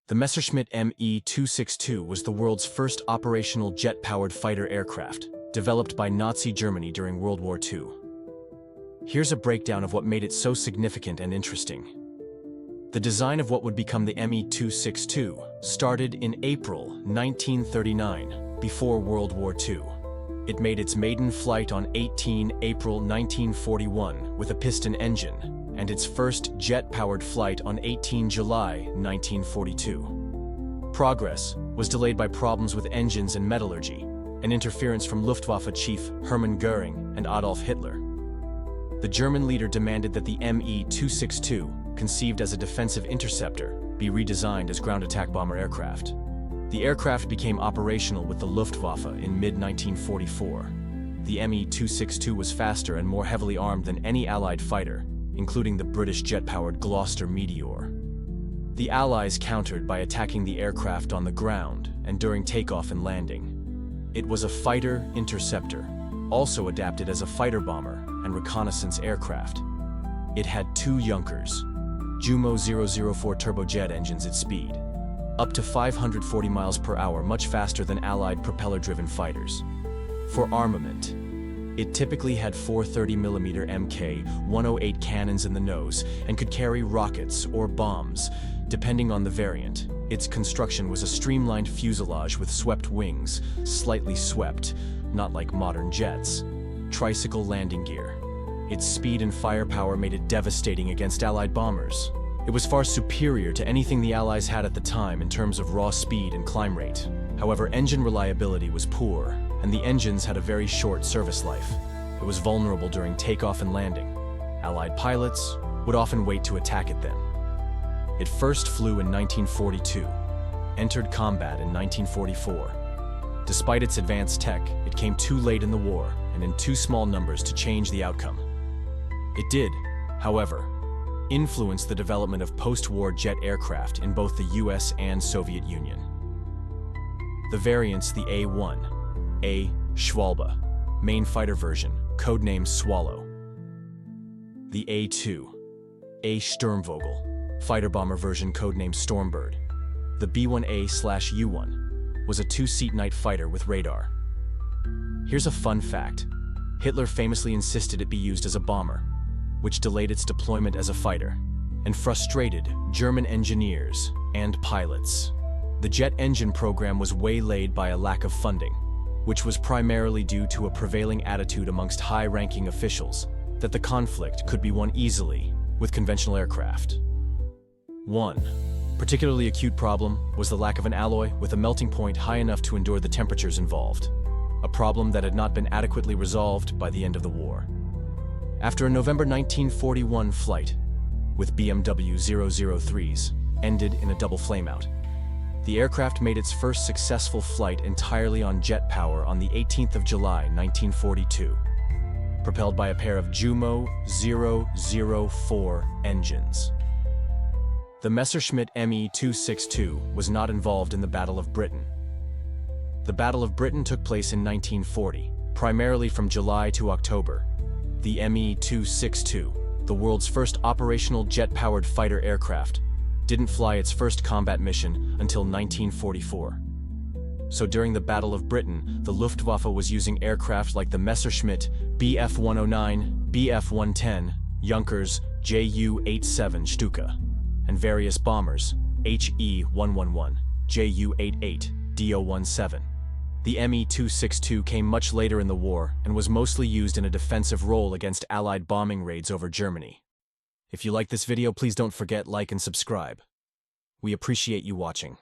The Messerschmitt Me-262 was the world's first operational jet-powered fighter aircraft, developed by Nazi Germany during World War II. Here's a breakdown of what made it so significant and interesting. The design of what would become the Me-262 started in April 1939, before World War II. It made its maiden flight on 18 April 1941 with a piston engine, and its first jet-powered flight on 18 July 1942. Progress was delayed by problems with engines and metallurgy, and interference from Luftwaffe chief Hermann Göring and Adolf Hitler. The German leader demanded that the Me-262, conceived as a defensive interceptor, be redesigned as ground attack bomber aircraft. The aircraft became operational with the Luftwaffe in mid-1944. The Me-262 was faster and more heavily armed than any Allied fighter, including the British jet-powered Gloucester Meteor. The Allies countered by attacking the aircraft on the ground and during takeoff and landing. It was a fighter interceptor, also adapted as a fighter bomber and reconnaissance aircraft. It had two Junkers, Jumo 004 turbojet engines at speed, up to 540 miles per hour, much faster than Allied propeller-driven fighters. For armament, it typically had 430mm Mk-108 cannons in the nose and could carry rockets or bombs, depending on the variant. Its construction was a streamlined fuselage with swept wings, slightly swept, not like modern jets. Tricycle landing gear. Its speed and firepower made it devastating against Allied bombers. It was far superior to anything the Allies had at the time in terms of raw speed and climb rate. However, engine reliability was poor, and the engines had a very short service life. It was vulnerable during takeoff and landing. Allied pilots would often wait to attack it then. It first flew in 1942, entered combat in 1944. Despite its advanced tech, it came too late in the war and in too small numbers to change the outcome. It did, however, influence the development of post-war jet aircraft in both the US and Soviet Union. The variants, the A-1, A. Schwalbe, main fighter version, codenamed Swallow. The A-2, A. Sturmvogel, fighter bomber version, codenamed Stormbird. The B-1A/U-1 was a two-seat night fighter with radar. Here's a fun fact. Hitler famously insisted it be used as a bomber, which delayed its deployment as a fighter, and frustrated German engineers and pilots. The jet engine program was waylaid by a lack of funding, which was primarily due to a prevailing attitude amongst high-ranking officials that the conflict could be won easily with conventional aircraft. One particularly acute problem was the lack of an alloy with a melting point high enough to endure the temperatures involved, a problem that had not been adequately resolved by the end of the war. After a November 1941 flight with BMW 003s ended in a double flameout, the aircraft made its first successful flight entirely on jet power on the 18th of July 1942, propelled by a pair of Jumo 004 engines. The Messerschmitt Me-262 was not involved in the Battle of Britain. The Battle of Britain took place in 1940, primarily from July to October. The Me-262, the world's first operational jet-powered fighter aircraft, didn't fly its first combat mission until 1944. So during the Battle of Britain, the Luftwaffe was using aircraft like the Messerschmitt Bf-109, Bf-110, Junkers Ju-87 Stuka, and various bombers, He-111, Ju-88, Do-17. The Me-262 came much later in the war and was mostly used in a defensive role against Allied bombing raids over Germany. If you like this video, please don't forget like and subscribe. We appreciate you watching.